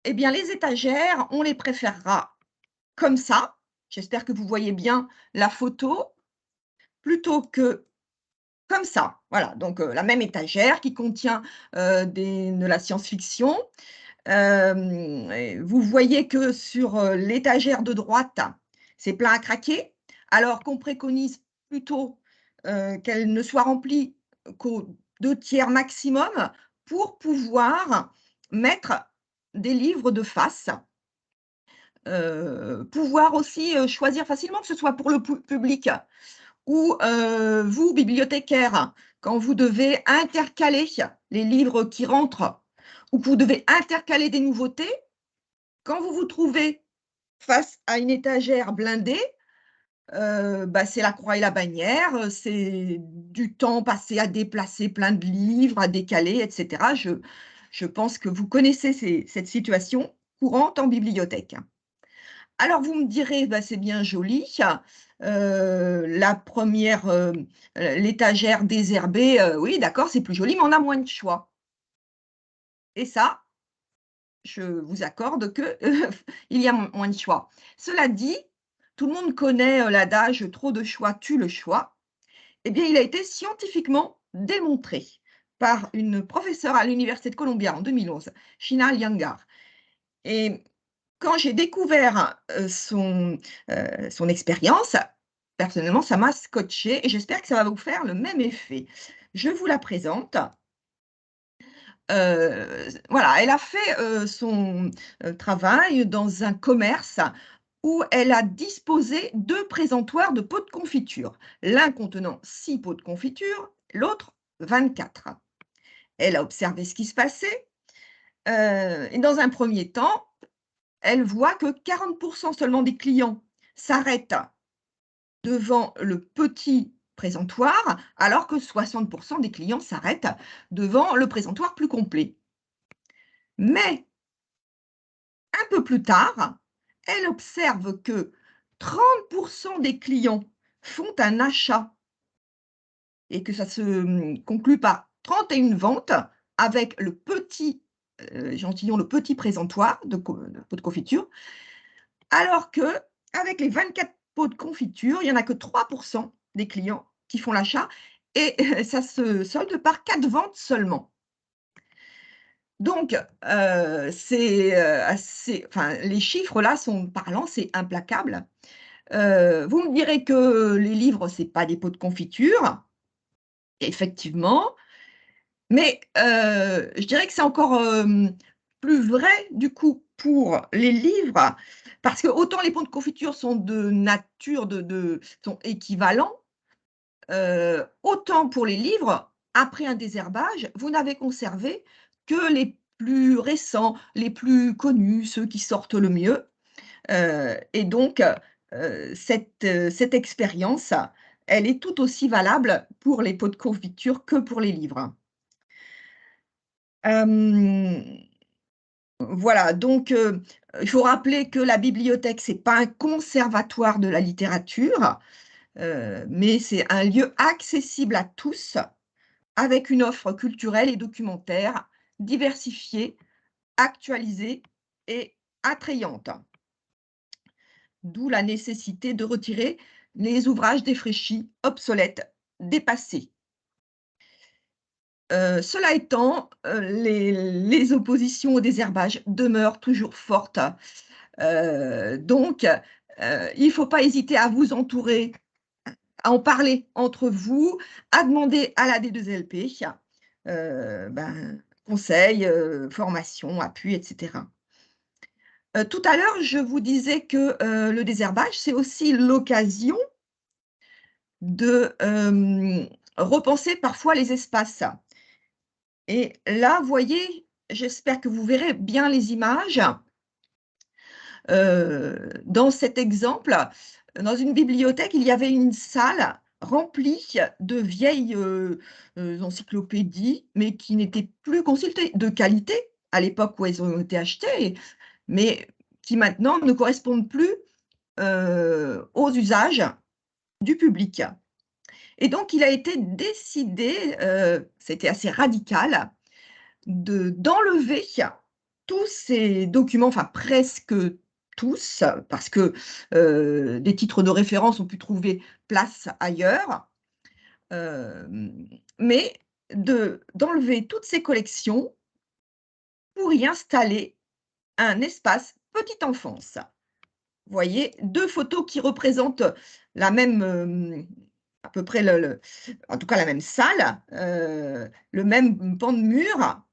Eh bien, les étagères, on les préférera comme ça. J'espère que vous voyez bien la photo, plutôt que comme ça. Voilà, donc la même étagère qui contient, de la science-fiction. Et vous voyez que sur, l'étagère de droite, c'est plein à craquer, alors qu'on préconise plutôt, qu'elle ne soit remplie qu'aux 2 tiers maximum pour pouvoir mettre des livres de face. Pouvoir aussi, choisir facilement, que ce soit pour le public ou, vous, bibliothécaire, quand vous devez intercaler les livres qui rentrent ou que vous devez intercaler des nouveautés, quand vous vous trouvez face à une étagère blindée, bah, c'est la croix et la bannière, c'est du temps passé à déplacer plein de livres, à décaler et cetera. Je pense que vous connaissez cette situation courante en bibliothèque. Alors vous me direz: «Bah, c'est bien joli, la première, l'étagère désherbée, oui d'accord, c'est plus joli, mais on a moins de choix» et ça, je vous accorde que, il y a moins de choix. Cela dit, tout le monde connaît, l'adage: «Trop de choix tue le choix». Eh bien, il a été scientifiquement démontré par une professeure à l'université de Columbia en 2011, Sheena Iyengar et quand j'ai découvert, son expérience, personnellement, ça m'a scotché et j'espère que ça va vous faire le même effet. Je vous la présente. Voilà, elle a fait, son, travail dans un commerce où elle a disposé 2 présentoirs de pots de confiture, l'un contenant 6 pots de confiture, l'autre 24. Elle a observé ce qui se passait, et dans un premier temps, elle voit que 40 seulement des clients s'arrêtent devant le petit présentoir, alors que 60 des clients s'arrêtent devant le présentoir plus complet. Mais un peu plus tard, elle observe que 30 des clients font un achat et que ça se, conclut par 31 ventes avec le petit, échantillon, le petit présentoir de pot de confiture, alors qu'avec les 24 pots de confiture, il y en a que 3 des clients qui font l'achat et ça se solde par 4 ventes seulement. Donc c'est, assez enfin, les chiffres là sont parlants, c'est implacable. Vous me direz que les livres, c'est pas des pots de confiture, effectivement, mais je dirais que c'est encore, plus vrai du coup pour les livres, parce que autant les pots de confiture sont de nature de sont équivalents, autant pour les livres, après un désherbage, vous n'avez conservé que les plus récents, les plus connus, ceux qui sortent le mieux, et donc cette expérience, elle est tout aussi valable pour les pots de confiture que pour les livres. Hem, voilà, donc il faut rappeler que la bibliothèque, c'est pas un conservatoire de la littérature, mais c'est un lieu accessible à tous, avec une offre culturelle et documentaire diversifiée, actualisée et attrayante. D'où la nécessité de retirer les ouvrages défraîchis, obsolètes, dépassés. Cela étant, les oppositions au désherbage demeurent toujours fortes, donc il ne faut pas hésiter à vous entourer, à en parler entre vous, à demander à la D2LP, ben, conseils, formation, appui et cetera. Tout à l'heure, je vous disais que, le désherbage, c'est aussi l'occasion de, repenser parfois les espaces et là, voyez, j'espère que vous verrez bien les images. Dans cet exemple, dans une bibliothèque, il y avait une salle remplie de vieilles, encyclopédies, mais qui n'étaient plus consultées, de qualité à l'époque où elles ont été achetées, mais qui maintenant ne correspondent plus, aux usages du public. Et donc il a été décidé, c'était assez radical, d'enlever tous ces documents, enfin presque tous, parce que des titres de référence ont pu trouver place ailleurs, mais d'enlever toutes ces collections pour y installer un espace petite enfance. Vous voyez? 2 photos qui représentent la même, à peu près en tout cas la même salle, le même pan de mur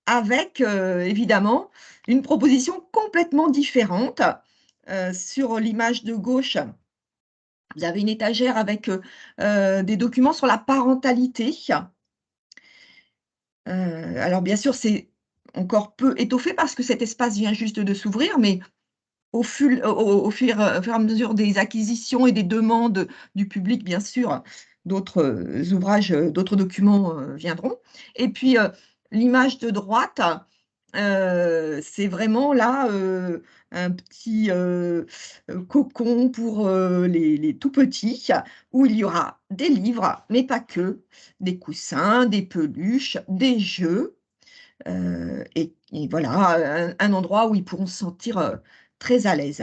avec, évidemment une proposition complètement différente. Sur l'image de gauche, vous avez une étagère avec, des documents sur la parentalité. Alors bien sûr, c'est encore peu étoffé parce que cet espace vient juste de s'ouvrir, mais au fur et à mesure des acquisitions et des demandes du public, bien sûr, d'autres, ouvrages, d'autres documents, viendront. Et puis, l'image de droite, c'est vraiment là, un petit, cocon pour, les tout petits, où il y aura des livres, mais pas que, des coussins, des peluches, des jeux. Et voilà, un endroit où ils pourront se sentir, très à l'aise.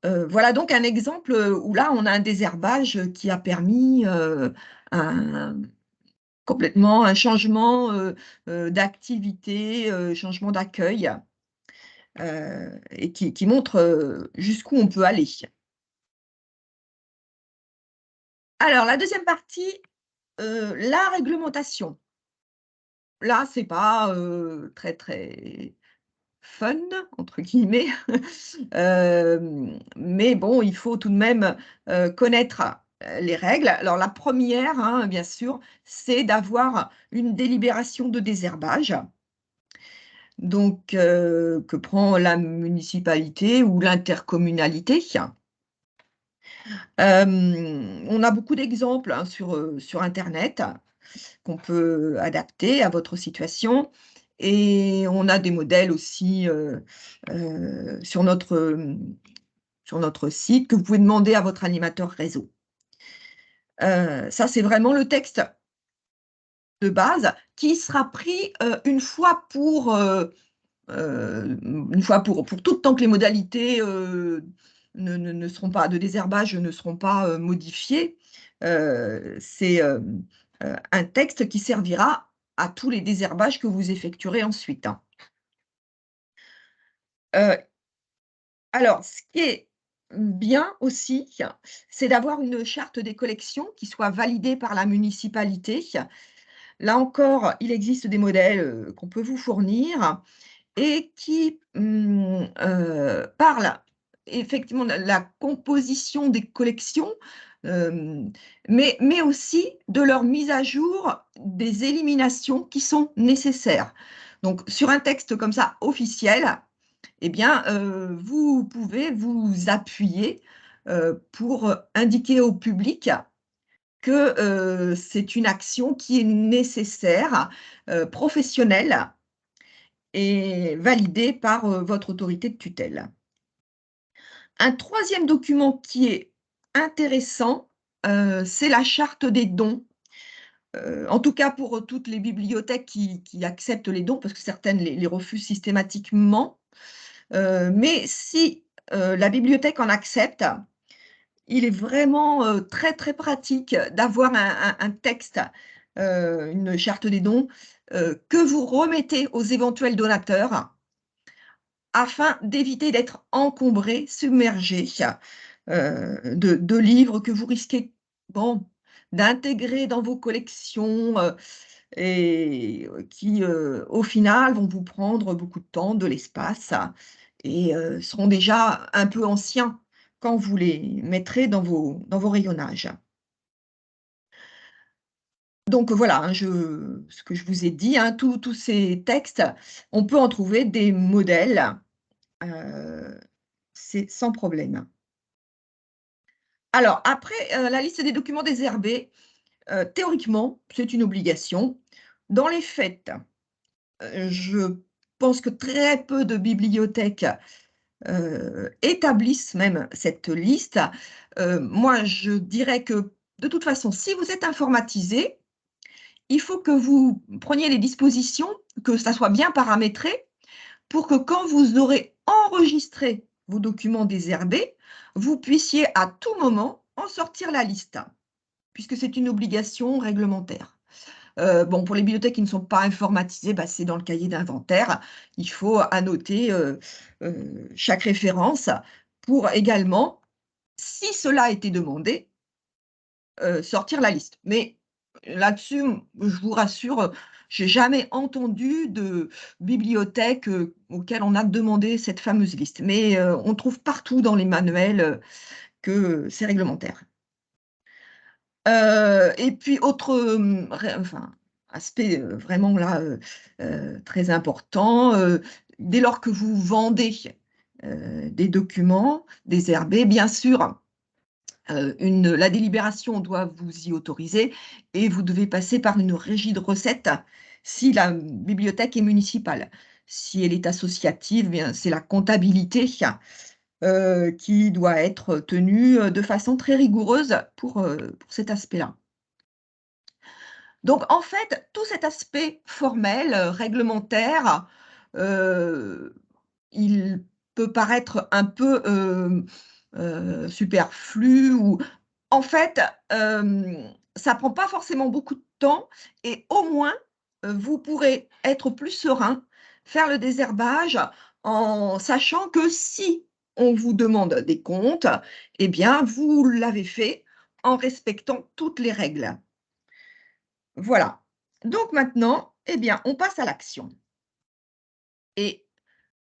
Voilà donc un exemple, où là, on a un désherbage, qui a permis, un complètement un changement, d'activité, changement d'accueil, et qui montre, jusqu'où on peut aller. Alors la deuxième partie, la réglementation. Là, c'est pas, très, très «fun» entre guillemets. Mais bon, il faut tout de même, connaître, les règles. Alors la première, hein, bien sûr, c'est d'avoir une délibération de désherbage, donc que prend la municipalité ou l'intercommunalité. On a beaucoup d'exemples, hein, sur internet qu'on peut adapter à votre situation et on a des modèles aussi, sur notre site que vous pouvez demander à votre animateur réseau. Ça, c'est vraiment le texte de base qui sera pris, une fois pour toutes, tant que les modalités, ne seront pas de désherbage ne seront pas, modifiées. C'est, un texte qui servira à tous les désherbages que vous effectuerez ensuite, hein. Heu, alors ce qui est bien aussi, c'est d'avoir une charte des collections qui soit validée par la municipalité. Là encore, il existe des modèles, qu'on peut vous fournir et qui, parlent effectivement de la composition des collections, hem, mais aussi de leur mise à jour des éliminations qui sont nécessaires. Donc sur un texte comme ça officiel, eh bien, vous pouvez vous appuyer, pour indiquer au public que, c'est une action qui est nécessaire, professionnelle et validée par, votre autorité de tutelle. Un troisième document qui est intéressant, c'est la charte des dons. En tout cas pour, toutes les bibliothèques qui acceptent les dons, parce que certaines les refusent systématiquement. Mais si, la bibliothèque en accepte, il est vraiment, très, très pratique d'avoir un texte, une charte des dons, que vous remettez aux éventuels donateurs afin d'éviter d'être encombré, submergé, de livres que vous risquez, bon, d'intégrer dans vos collections, et qui, au final, vont vous prendre beaucoup de temps, de l'espace et seront déjà un peu anciens quand vous les mettrez dans vos rayonnages. Donc voilà, hein, ce que je vous ai dit, hein, tous ces textes, on peut en trouver des modèles, heu, c'est sans problème. Alors après, la liste des documents désherbés, théoriquement, c'est une obligation. Dans les faits, je pense que très peu de bibliothèques, établissent même cette liste. Moi, je dirais que, de toute façon, si vous êtes informatisé, il faut que vous preniez les dispositions que ça soit bien paramétré pour que quand vous aurez enregistré vos documents désherbés, vous puissiez à tout moment en sortir la liste, puisque c'est une obligation réglementaire. Bon, pour les bibliothèques qui ne sont pas informatisées, bah, c'est dans le cahier d'inventaire. Il faut annoter chaque référence pour également, si cela a été demandé, sortir la liste. Mais là-dessus, je vous rassure, j'ai jamais entendu de bibliothèque, auquel on a demandé cette fameuse liste. Mais, on trouve partout dans les manuels, que c'est réglementaire. Et puis autre, enfin, aspect, vraiment là, très important, dès lors que vous vendez, des documents désherbés, bien sûr, la délibération doit vous y autoriser et vous devez passer par une régie de recettes si la bibliothèque est municipale. Si elle est associative, bien, c'est la comptabilité qui doit être tenue de façon très rigoureuse pour cet aspect-là. Donc, en fait, tout cet aspect formel, réglementaire, heu, il peut paraître un peu, superflu ou en fait, ça prend pas forcément beaucoup de temps et au moins, vous pourrez être plus serein, faire le désherbage en sachant que si on vous demande des comptes, eh bien, vous l'avez fait en respectant toutes les règles. Voilà. Donc maintenant, eh bien, on passe à l'action et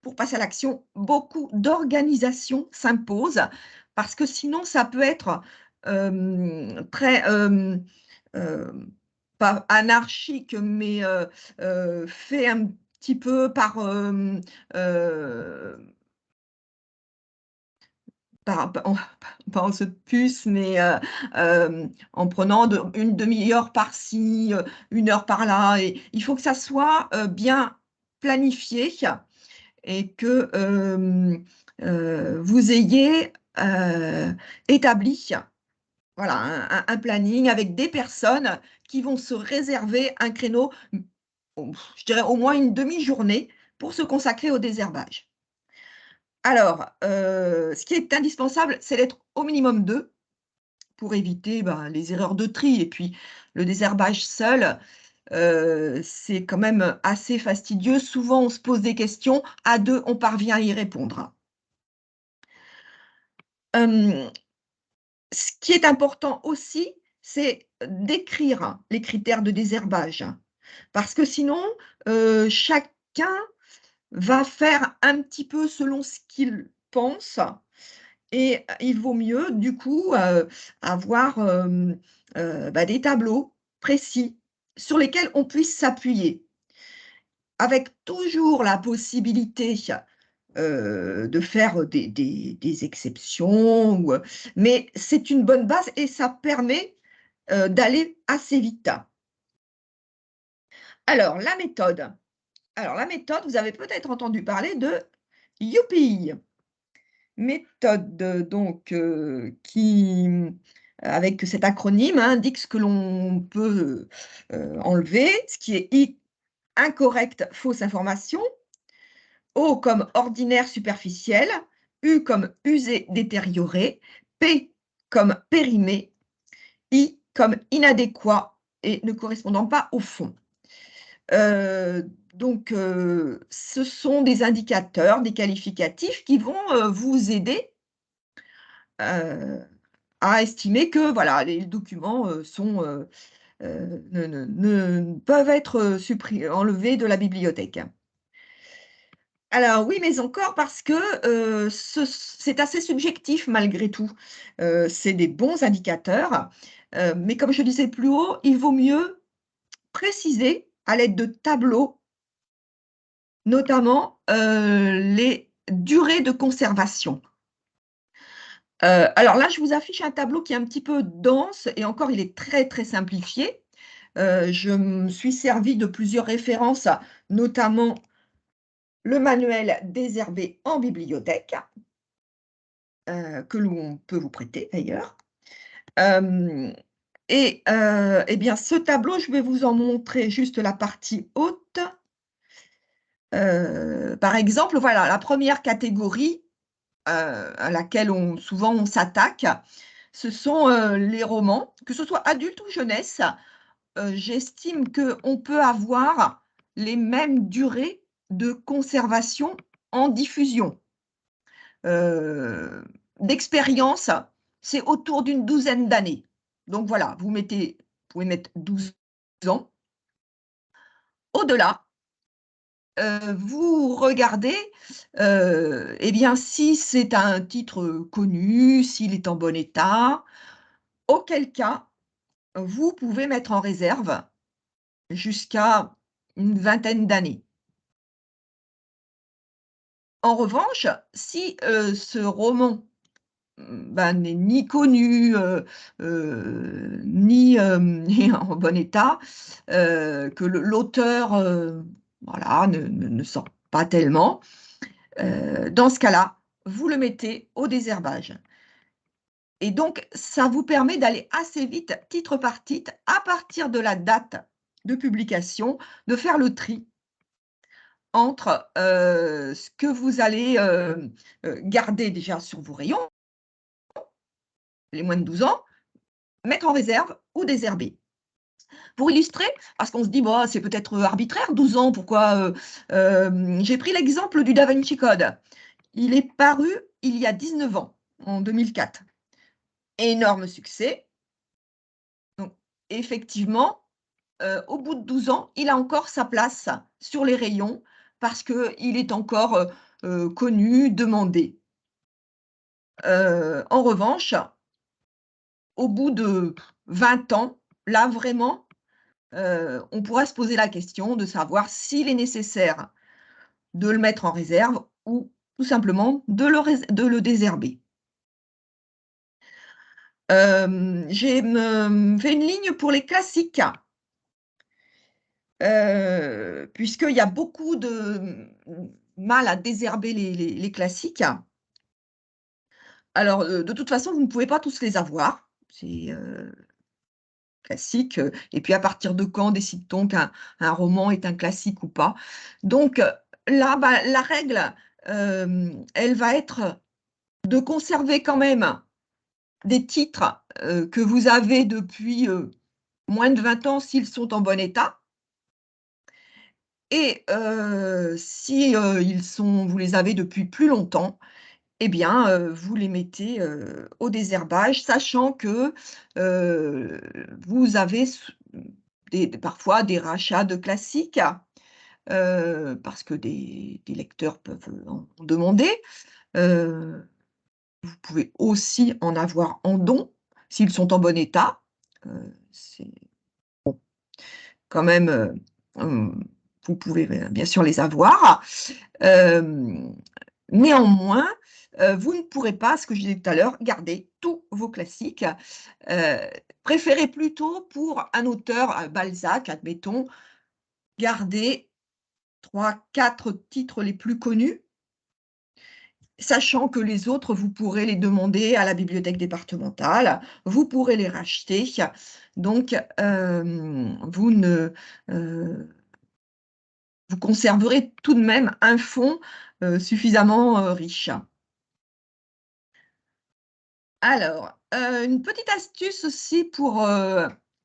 pour passer à l'action, beaucoup d'organisation s'impose parce que sinon ça peut être, très, pas anarchique, mais, fait un petit peu en pas en saut de puce, mais, en prenant de une demi-heure par-ci, 1 heure par-là et il faut que ça soit, bien planifié et que, vous ayez, établi, voilà, un planning avec des personnes qui vont se réserver un créneau, je dirais au moins une demi-journée pour se consacrer au désherbage. Alors, ce qui est indispensable, c'est d'être au minimum 2 pour éviter, ben, les erreurs de tri et puis le désherbage seul, c'est quand même assez fastidieux. Souvent, on se pose des questions, à 2, on parvient à y répondre. Hem, Ce qui est important aussi, c'est d'écrire les critères de désherbage parce que sinon, chacun va faire un petit peu selon ce qu'il pense et il vaut mieux du coup, avoir, bah, des tableaux précis sur lesquels on puisse s'appuyer. Avec toujours la possibilité, de faire des exceptions ou, mais c'est une bonne base et ça permet, d'aller assez vite. Alors la méthode vous avez peut-être entendu parler de Youpi! Méthode, donc, qui, avec cet acronyme, hein, indique ce que l'on peut, enlever, ce qui est I, incorrecte, fausse information, O comme ordinaire, superficiel, U comme usé, détérioré, P comme périmé, I comme inadéquat et ne correspondant pas au fond. Donc, ce sont des indicateurs, des qualificatifs qui vont, vous aider, heu, à estimer que voilà, les documents, sont, ne peuvent être, enlevés de la bibliothèque. Alors oui, mais encore parce que, c'est assez subjectif malgré tout. C'est des bons indicateurs, mais comme je disais plus haut, il vaut mieux préciser à l'aide de tableaux, notamment, les durées de conservation. Alors là, je vous affiche un tableau qui est un petit peu dense et encore il est très, très simplifié. Je me suis servie de plusieurs références, notamment le manuel Désherbé en bibliothèque, que l'on peut vous prêter d'ailleurs. Hem et bien ce tableau, je vais vous en montrer juste la partie haute. Par exemple, voilà, la première catégorie à laquelle souvent on s'attaque, ce sont les romans, que ce soit adulte ou jeunesse. J'estime qu'on peut avoir les mêmes durées de conservation en diffusion. Heu, D'expérience, c'est autour d'une douzaine d'années. Donc voilà, vous pouvez mettre 12 ans. Au-delà, vous regardez, eh bien, si c'est un titre, connu, s'il est en bon état, auquel cas, vous pouvez mettre en réserve jusqu'à une vingtaine d'années. En revanche, si, ce roman, bah, n'est ni connu, ni, ni en bon état, que l'auteur, voilà, ne sort pas tellement, dans ce cas-là, vous le mettez au désherbage et donc ça vous permet d'aller assez vite, titre par titre, à partir de la date de publication, de faire le tri entre, ce que vous allez, garder déjà sur vos rayons, les moins de 12 ans, mettre en réserve ou désherber. Pour illustrer, parce qu'on se dit: «Bah, c'est peut-être, arbitraire 12 ans, pourquoi?» J'ai pris l'exemple du Da Vinci Code. Il est paru il y a 19 ans, en 2004. Énorme succès, donc effectivement, au bout de 12 ans, il a encore sa place sur les rayons parce qu'il est encore, connu, demandé. En revanche, au bout de 20 ans, là vraiment, on pourra se poser la question de savoir s'il est nécessaire de le mettre en réserve ou tout simplement de le désherber. J'ai fait une ligne pour les classiques, puisqu'il y a beaucoup de mal à désherber les classiques. Alors, de toute façon, vous ne pouvez pas tous les avoir, c'est, classique, et puis à partir de quand décide-t-on qu'un roman est un classique ou pas? Donc, là, bah, la règle, elle va être de conserver quand même des titres, que vous avez depuis, moins de 20 ans s'ils sont en bon état et si, vous les avez depuis plus longtemps, eh bien, vous les mettez, au désherbage, sachant que, heu, vous avez parfois des rachats de classiques, parce que des lecteurs peuvent, en demander. Heu, vous pouvez aussi en avoir en don, s'ils sont en bon état. C'est quand même, vous pouvez, bien sûr les avoir. Hem, Néanmoins, vous ne pourrez pas, ce que je disais tout à l'heure, garder tous vos classiques. Heu, Préférez plutôt pour un auteur, Balzac, admettons, garder 3, 4 titres les plus connus, sachant que les autres, vous pourrez les demander à la bibliothèque départementale, vous pourrez les racheter. Donc, vous conserverez tout de même un fonds, suffisamment, riche. Alors, une petite astuce aussi pour,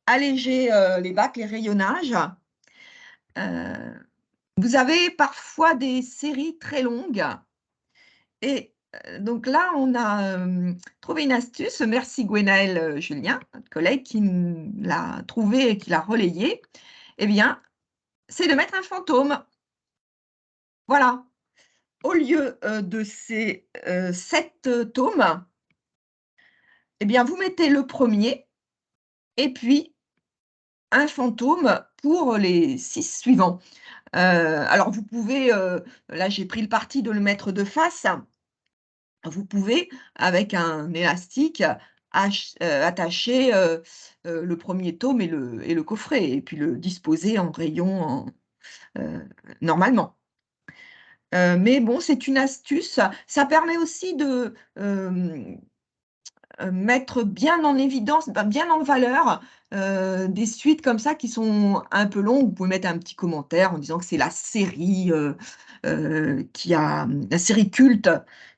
alléger, les bacs, les rayonnages. Heu, Vous avez parfois des séries très longues et donc là, on a, trouvé une astuce. Merci Gwenaëlle, Julien, notre collègue qui l'a trouvé et qui l'a relayé. Eh bien, c'est de mettre un fantôme. Voilà. Au lieu, de ces, 7 tomes, eh bien, vous mettez le premier et puis un fantôme pour les 6 suivants. Alors vous pouvez, là j'ai pris le parti de le mettre de face. Vous pouvez avec un élastique attacher, le premier tome et le coffret et puis le disposer en rayon normalement. Mais bon, c'est une astuce. Ça permet aussi mettre bien en évidence, bien en valeur des suites comme ça qui sont un peu longues. Vous pouvez mettre un petit commentaire en disant que c'est la série la série culte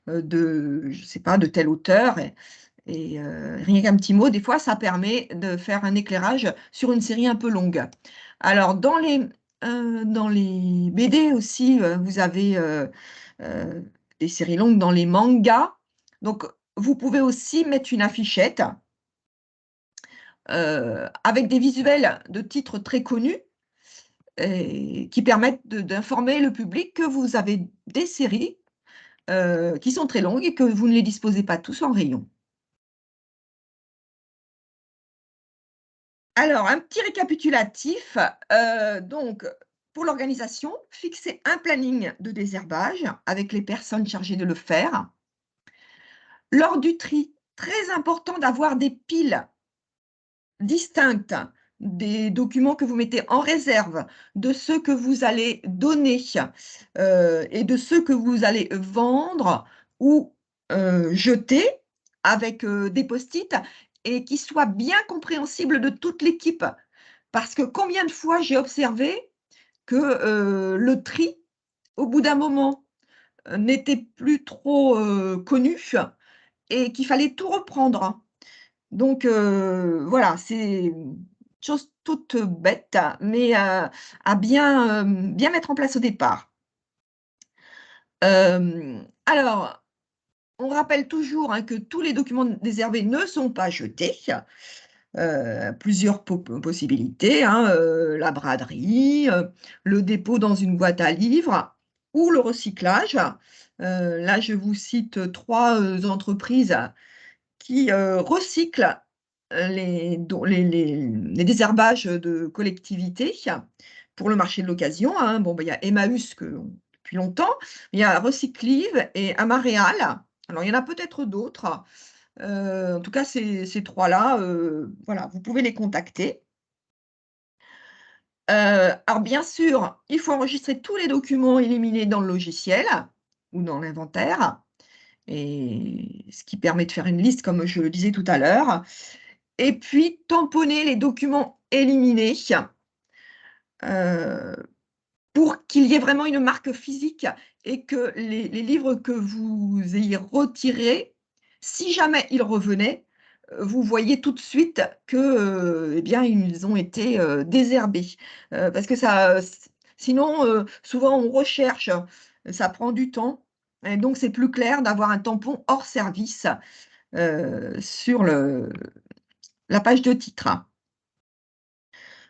je sais pas, de tel auteur. Et rien qu'un petit mot, des fois, ça permet de faire un éclairage sur une série un peu longue. Alors, dans les BD aussi, vous avez euh, des séries longues dans les mangas. Donc, vous pouvez aussi mettre une affichette avec des visuels de titres très connus et qui permettent d'informer le public que vous avez des séries qui sont très longues et que vous ne les disposez pas tous en rayon. Alors, un petit récapitulatif. Donc, pour l'organisation, fixez un planning de désherbage avec les personnes chargées de le faire. Lors du tri, très important d'avoir des piles distinctes des documents que vous mettez en réserve, de ceux que vous allez donner et de ceux que vous allez vendre ou jeter avec des post-it et qui soient bien compréhensibles de toute l'équipe. Parce que combien de fois j'ai observé que le tri, au bout d'un moment, n'était plus trop connu et qu'il fallait tout reprendre. Donc voilà, c'est une chose toute bête, mais à bien mettre en place au départ. Alors, on rappelle toujours hein, que tous les documents désherbés ne sont pas jetés. Plusieurs possibilités, hein, la braderie, le dépôt dans une boîte à livres ou le recyclage. Là, je vous cite 3 entreprises qui, recyclent, les désherbages de collectivités pour le marché de l'occasion, hein. Bon, bah, il y a Emmaüs depuis longtemps, il y a Recyclive et Amaréal. Alors, il y en a peut-être d'autres. En tout cas, ces 3-là, voilà, vous pouvez les contacter. Alors bien sûr, il faut enregistrer tous les documents éliminés dans le logiciel ou dans l'inventaire et ce qui permet de faire une liste comme je le disais tout à l'heure et puis tamponner les documents éliminés, heu, pour qu'il y ait vraiment une marque physique et que les livres que vous ayez retirés, si jamais ils revenaient, vous voyez tout de suite que, eh bien, ils ont été, désherbés. Parce que ça, sinon, souvent on recherche, ça prend du temps et donc c'est plus clair d'avoir un tampon hors service, sur la page de titre.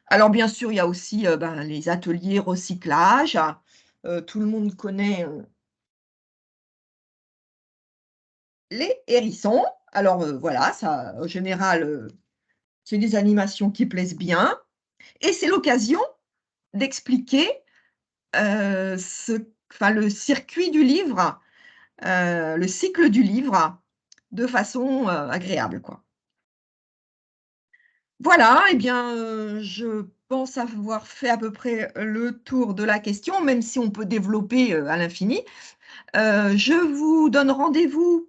Alors bien sûr, il y a aussi, ben, les ateliers recyclage. Tout le monde connaît, les hérissons. Alors, voilà, ça en général, c'est des animations qui plaisent bien et c'est l'occasion d'expliquer, le circuit du livre, le cycle du livre de façon, agréable, quoi. Voilà et bien, je pense avoir fait à peu près le tour de la question, même si on peut développer, à l'infini. Je vous donne rendez-vous,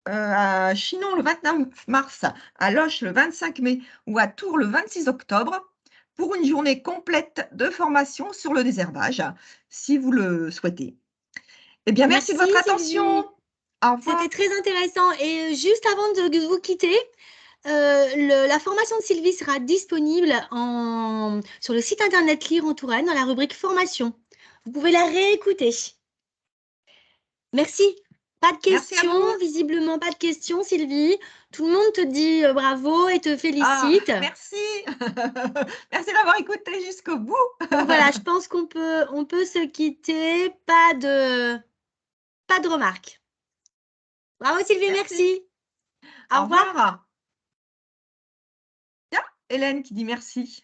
à Chinon le 29 mars, à Loches le 25 mai ou à Tours le 26 octobre pour une journée complète de formation sur le désherbage, si vous le souhaitez. Eh bien, merci de Merci votre attention. Sylvie, Au c'était revoir. très intéressant. Et juste avant de vous quitter, la formation de Sylvie sera disponible sur le site internet Lire en Touraine dans la rubrique formation. Vous pouvez la réécouter. Merci. Pas de Merci à questions, vous. visiblement pas de questions, Sylvie. Tout le monde te dit bravo et te Ah, félicite. merci. Merci d'avoir écouté jusqu'au bout. Donc voilà, je pense qu'on peut se quitter. Pas de remarques. Bravo Sylvie, Merci. merci. Au Au revoir. revoir. Tiens, Hélène qui dit merci.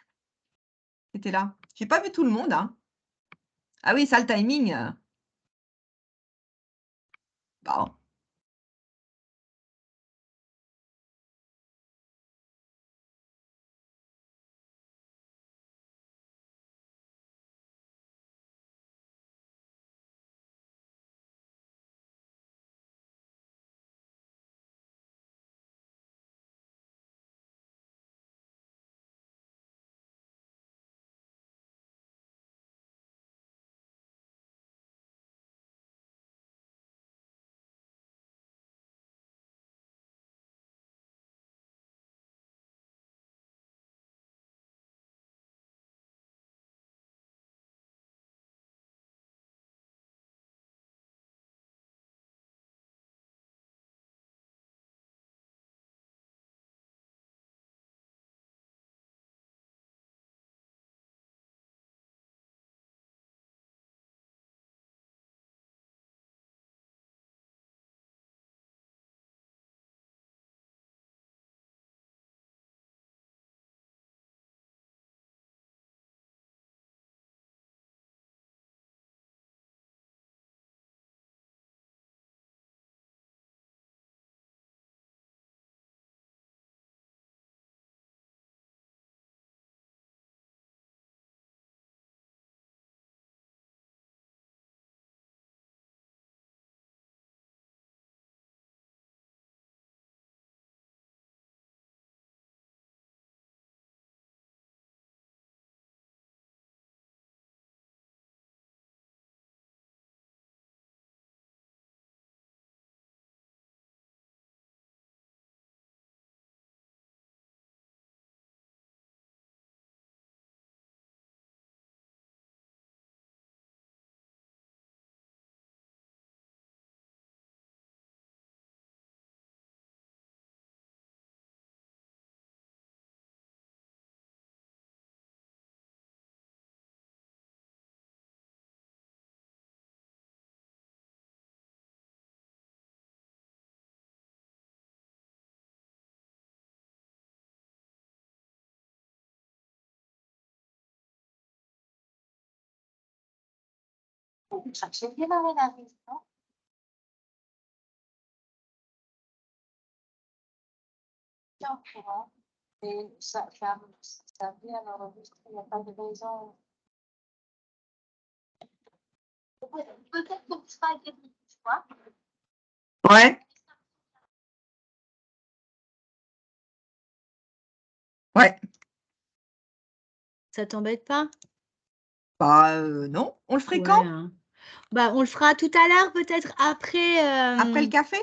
C'était là. J'ai pas vu tout le monde, hein. Ah oui, ça, le timing. Bon. J'ai bien la nariz, non? Tiens, au courant. Et ça vient enregistrer, il n'y a pas de raison. Peut-être qu'on sera été tu vois. Ouais. Ouais. Ça t'embête pas? Bah, non. On le ferait Ouais, quand? hein. Bah, on le fera tout à l'heure, peut-être après. Après le café?